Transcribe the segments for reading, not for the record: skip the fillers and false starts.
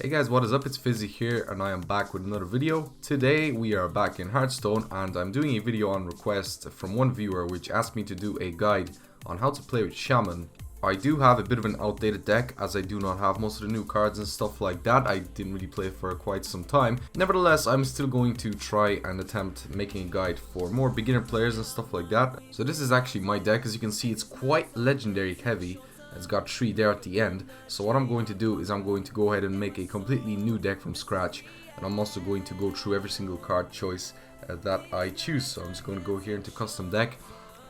Hey guys, what is up? It's Fizzy here and I am back with another video. Today we are back in Hearthstone and I'm doing a video on request from one viewer which asked me to do a guide on how to play with Shaman. I do have a bit of an outdated deck as I do not have most of the new cards and stuff like that. I didn't really play for quite some time. Nevertheless, I'm still going to try and attempt making a guide for more beginner players and stuff like that. So this is actually my deck. As you can see, it's quite legendary heavy. It's got 3 there at the end. So what I'm going to do is I'm going to go ahead and make a completely new deck from scratch. And I'm also going to go through every single card choice that I choose. So I'm just going to go here into custom deck.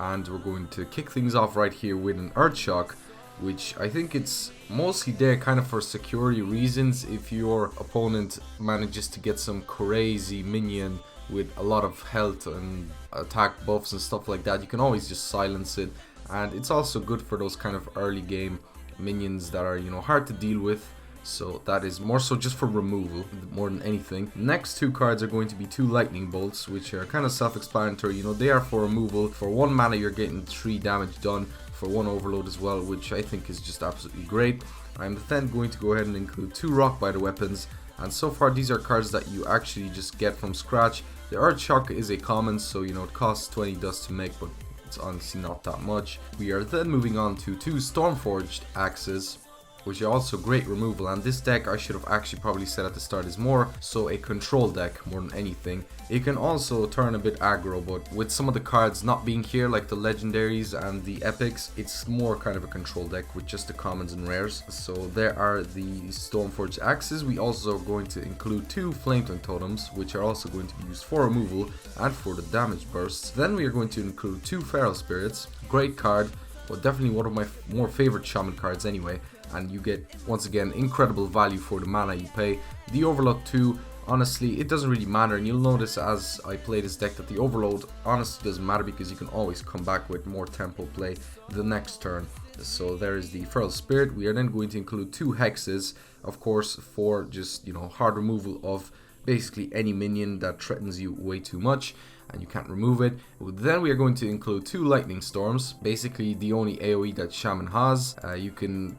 And we're going to kick things off right here with an Earth Shock, which I think it's mostly there kind of for security reasons. If your opponent manages to get some crazy minion with a lot of health and attack buffs and stuff like that, you can always just silence it. And it's also good for those kind of early game minions that are, hard to deal with. So that is more so just for removal more than anything. Next two cards are going to be 2 lightning bolts, which are kind of self-explanatory. They are for removal. For 1 mana you're getting 3 damage done. For 1 overload as well, which I think is just absolutely great. I'm then going to go ahead and include 2 rockbiter weapons. And so far these are cards that you actually just get from scratch. The Earth Shock is a common, so it costs 20 dust to make, but it's honestly not that much. We are then moving on to 2 Stormforged axes, which are also great removal, and this deck I should have actually probably said at the start is more so a control deck more than anything. It can also turn a bit aggro, but with some of the cards not being here like the legendaries and the epics, it's more kind of a control deck with just the commons and rares. So there are the Stormforged axes. We also are going to include 2 Flametongue totems, which are also going to be used for removal and for the damage bursts. Then we are going to include 2 Feral Spirits. Great card, but definitely one of my more favorite Shaman cards anyway. And you get, once again, incredible value for the mana you pay. The Overload 2, honestly, it doesn't really matter. And you'll notice as I play this deck that the Overload honestly doesn't matter because you can always come back with more tempo play the next turn. So there is the Feral Spirit. We are then going to include 2 Hexes, of course, for just, hard removal of basically any minion that threatens you way too much and you can't remove it. Then we are going to include 2 Lightning Storms, basically the only AoE that Shaman has. You can,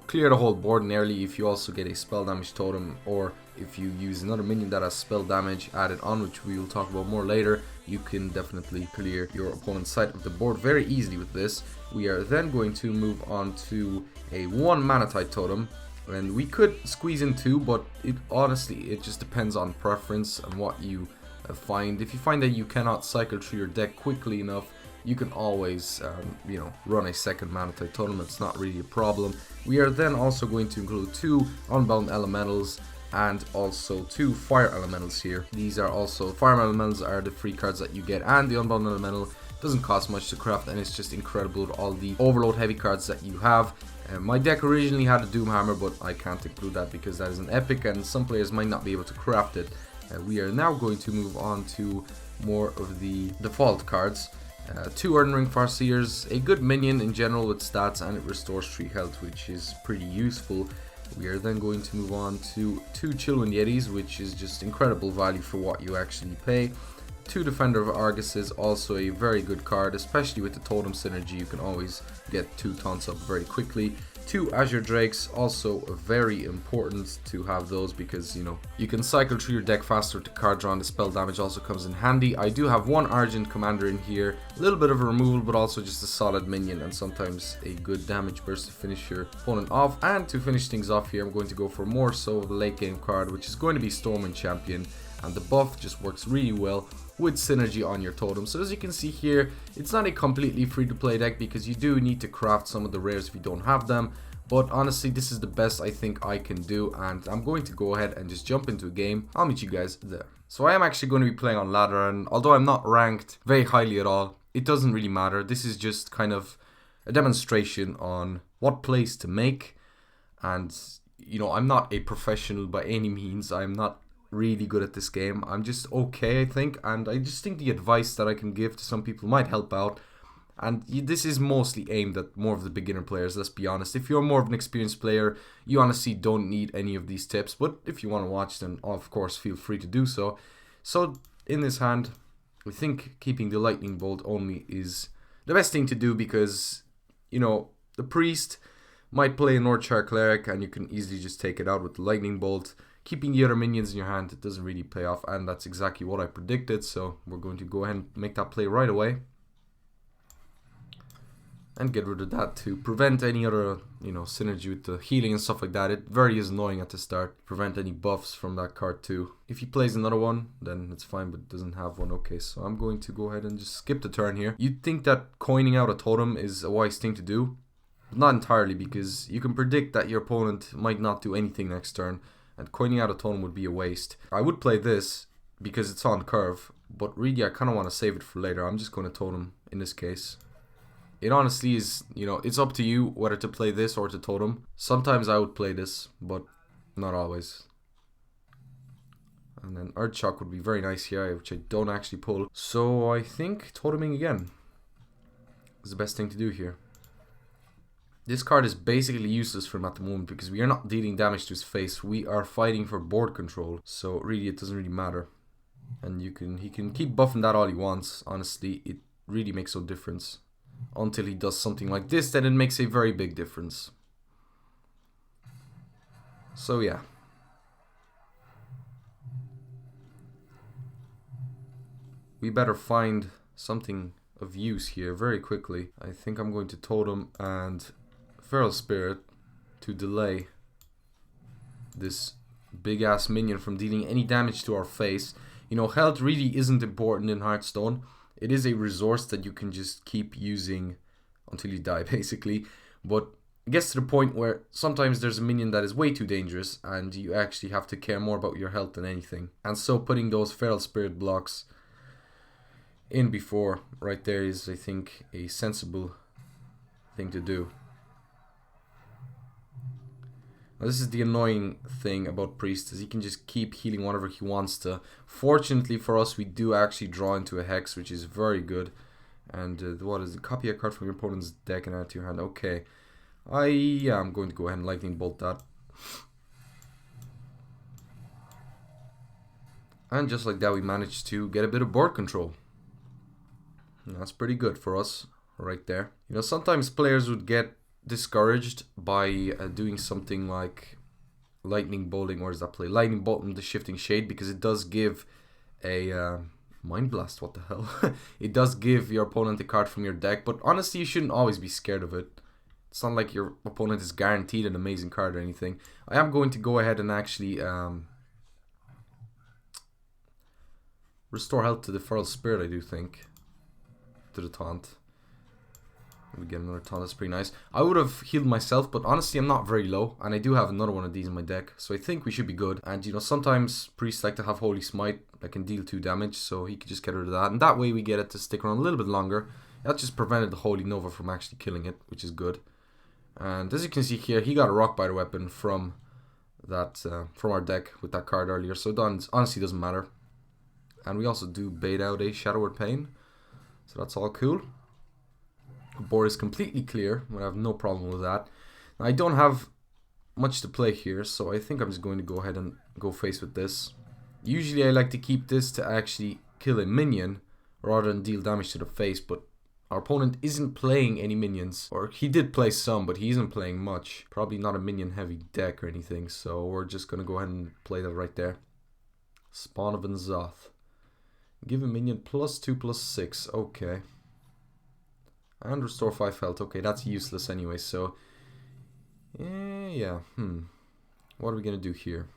clear the whole board nearly if you also get a spell damage totem, or if you use another minion that has spell damage added on, which we will talk about more later. You can definitely clear your opponent's side of the board very easily with this. We are then going to move on to a 1 Manatite totem. And we could squeeze in 2, but it just depends on preference and what you find. If you find that you cannot cycle through your deck quickly enough, you can always, run a second Manatite totem. It's not really a problem. We are then also going to include 2 Unbound Elementals and also 2 Fire Elementals here. These are also, Fire Elementals are the free cards that you get, and the Unbound Elemental doesn't cost much to craft, and it's just incredible with all the overload heavy cards that you have. My deck originally had a Doomhammer, but I can't include that because that is an epic and some players might not be able to craft it. We are now going to move on to more of the default cards. 2 Earthen Ring Farseers, a good minion in general with stats, and it restores 3 health, which is pretty useful. We are then going to move on to 2 Chillwind Yetis, which is just incredible value for what you actually pay. 2 Defender of Argus is also a very good card, especially with the totem synergy. You can always get 2 taunts up very quickly. 2 Azure Drakes, also very important to have those because, you can cycle through your deck faster with the card draw, and the spell damage also comes in handy. I do have 1 Argent Commander in here, a little bit of a removal, but also just a solid minion and sometimes a good damage burst to finish your opponent off. And to finish things off here, I'm going to go for more so the late game card, which is going to be Stormwind Champion. And the buff just works really well with synergy on your totem. So as you can see here, it's not a completely free to play deck because you do need to craft some of the rares if you don't have them. But honestly, this is the best I think I can do, and I'm going to go ahead and just jump into a game. I'll meet you guys there. So I am actually going to be playing on ladder, and although I'm not ranked very highly at all, it doesn't really matter. This is just kind of a demonstration on what plays to make. And I'm not a professional by any means. I'm not really good at this game. I'm just okay, I think, and I just think the advice that I can give to some people might help out. And this is mostly aimed at more of the beginner players, let's be honest. If you're more of an experienced player, you honestly don't need any of these tips, but if you want to watch, then of course feel free to do so. So in this hand, I think keeping the lightning bolt only is the best thing to do because, the priest Might play a Northshire Cleric and you can easily just take it out with the Lightning Bolt. Keeping the other minions in your hand, it doesn't really pay off, and that's exactly what I predicted, so we're going to go ahead and make that play right away. And get rid of that to prevent any other, synergy with the healing and stuff like that. It very is annoying at the start. Prevent any buffs from that card too. If he plays another one, then it's fine, but doesn't have one. Okay, so I'm going to go ahead and just skip the turn here. You'd think that coining out a totem is a wise thing to do, but not entirely, because you can predict that your opponent might not do anything next turn, and coining out a totem would be a waste. I would play this because it's on curve, but really I kind of want to save it for later. I'm just going to totem in this case. It honestly is, it's up to you whether to play this or to totem. Sometimes I would play this, but not always. And then Earth Shock would be very nice here, which I don't actually pull. So I think toteming again is the best thing to do here. This card is basically useless for him at the moment because we are not dealing damage to his face. We are fighting for board control, so really it doesn't really matter. And he can keep buffing that all he wants. Honestly, it really makes no difference. Until he does something like this, then it makes a very big difference. So yeah. We better find something of use here very quickly. I think I'm going to totem and Feral Spirit to delay this big ass minion from dealing any damage to our face. Health really isn't important in Hearthstone. It is a resource that you can just keep using until you die, basically. But it gets to the point where sometimes there's a minion that is way too dangerous and you actually have to care more about your health than anything. And so putting those Feral Spirit blocks in before right there is, I think, a sensible thing to do. Now, this is the annoying thing about Priest, is he can just keep healing whenever he wants to. Fortunately for us, we do actually draw into a Hex, which is very good. And what is it? Copy a card from your opponent's deck and add to your hand. Okay. I'm going to go ahead and Lightning Bolt that. And just like that, we managed to get a bit of board control. And that's pretty good for us right there. Sometimes players would get discouraged by doing something like lightning bolting, or does that play lightning bolting the Shifting Shade, because it does give a Mind Blast. What the hell? It does give your opponent a card from your deck, but honestly you shouldn't always be scared of it. It's not like your opponent is guaranteed an amazing card or anything. I am going to go ahead and actually restore health to the Feral Spirit, I do think, to the taunt. We get another taunt, that's pretty nice. I would have healed myself, but honestly I'm not very low, and I do have another one of these in my deck, so I think we should be good. And sometimes priests like to have Holy Smite that can deal 2 damage, so he could just get rid of that, and that way we get it to stick around a little bit longer. That just prevented the Holy Nova from actually killing it, which is good. And as you can see here, he got a Rockbiter weapon from that from our deck with that card earlier, so it honestly doesn't matter. And we also do bait out a Shadow Word Pain, so that's all cool. The board is completely clear, but I have no problem with that. Now, I don't have much to play here, so I think I'm just going to go ahead and go face with this. Usually I like to keep this to actually kill a minion rather than deal damage to the face, but our opponent isn't playing any minions. Or he did play some, but he isn't playing much. Probably not a minion heavy deck or anything, so we're just going to go ahead and play that right there. Spawn of N'Zoth. Give a minion +2/+6, okay. And restore 5 health. Okay, that's useless anyway, so... yeah, What are we going to do here?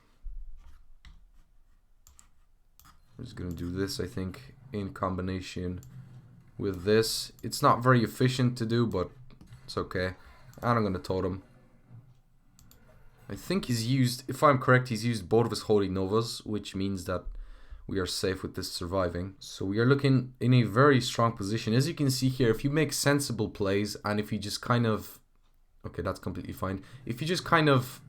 We're just going to do this, I think, in combination with this. It's not very efficient to do, but it's okay. And I'm going to totem. I think he's used, if I'm correct, he's used both of his Holy Novas, which means that we are safe with this surviving. So we are looking in a very strong position. As you can see here, if you make sensible plays and if you just kind of... Okay, that's completely fine. If you just kind of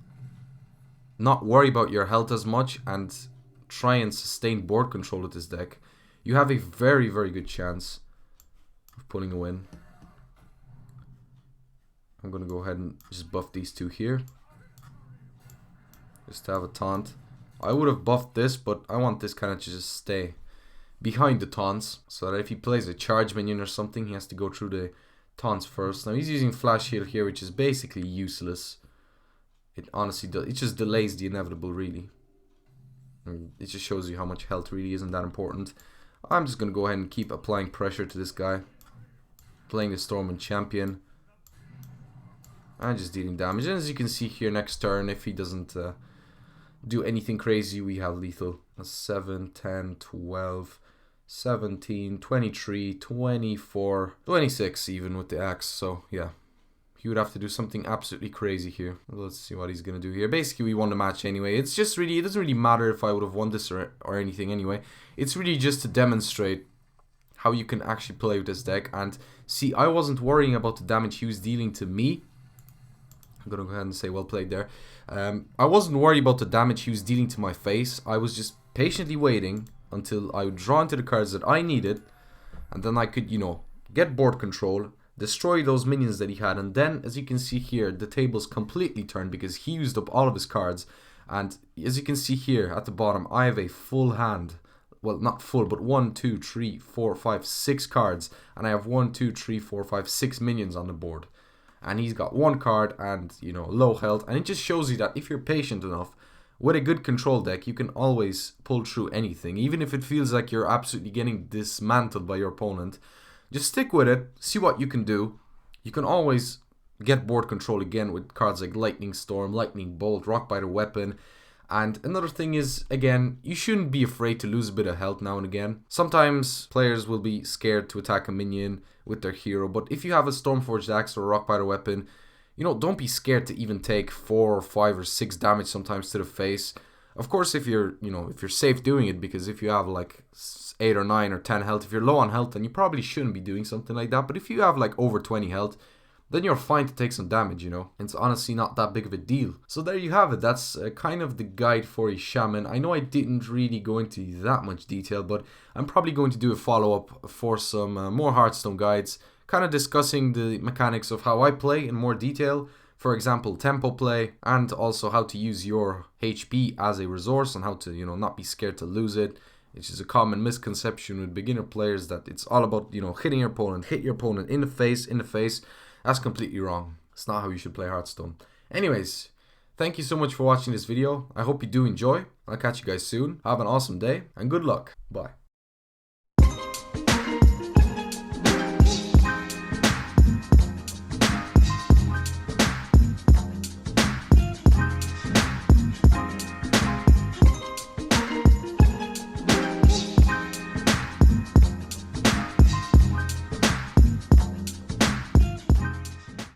not worry about your health as much and try and sustain board control with this deck, you have a very, very good chance of pulling a win. I'm going to go ahead and just buff these two here, just to have a taunt. I would have buffed this, but I want this kind of to just stay behind the taunts, so that if he plays a charge minion or something, he has to go through the taunts first. Now he's using flash heal here, which is basically useless. It honestly does. It just delays the inevitable, really. And it just shows you how much health really isn't that important. I'm just going to go ahead and keep applying pressure to this guy. Playing the Stormwind champion. And just dealing damage. And as you can see here, next turn, if he doesn't do anything crazy, we have lethal. 7, 10, 12, 17, 23, 24, 26 even with the axe. So yeah, he would have to do something absolutely crazy here. Let's see what he's gonna do here. Basically, we won the match anyway. It's just really, it doesn't really matter if I would have won this or anything anyway. It's really just to demonstrate how you can actually play with this deck. And see, I wasn't worrying about the damage he was dealing to me. I'm gonna go ahead and say well played there. I wasn't worried about the damage he was dealing to my face. I was just patiently waiting until I would draw into the cards that I needed, and then I could, you know, get board control, destroy those minions that he had, and then, as you can see here, the tables completely turned because he used up all of his cards. And as you can see here at the bottom, I have a full hand. Well, not full, but 1, 2, 3, 4, 5, 6 cards, and I have 1, 2, 3, 4, 5, 6 minions on the board. And he's got 1 card and, you know, low health. And it just shows you that if you're patient enough, with a good control deck, you can always pull through anything. Even if it feels like you're absolutely getting dismantled by your opponent, just stick with it, see what you can do. You can always get board control again with cards like Lightning Storm, Lightning Bolt, Rockbiter Weapon. And another thing is, again, you shouldn't be afraid to lose a bit of health now and again. Sometimes players will be scared to attack a minion with their hero, but if you have a Stormforged Axe or a Rockbiter Weapon, you know, don't be scared to even take 4 or 5 or 6 damage sometimes to the face. Of course, if you're, you know, if you're safe doing it, because if you have like 8 or 9 or 10 health, if you're low on health, then you probably shouldn't be doing something like that. But if you have like over 20 health, then you're fine to take some damage, you know. It's honestly not that big of a deal. So there you have it. That's kind of the guide for a Shaman. I know I didn't really go into that much detail, but I'm probably going to do a follow-up for some more Hearthstone guides, kind of discussing the mechanics of how I play in more detail. For example, tempo play, and also how to use your HP as a resource and how to, you know, not be scared to lose it. Which is a common misconception with beginner players, that it's all about, you know, hitting your opponent, hit your opponent in the face, That's completely wrong. It's not how you should play Hearthstone. Anyways, thank you so much for watching this video. I hope you do enjoy. I'll catch you guys soon. Have an awesome day and good luck. Bye.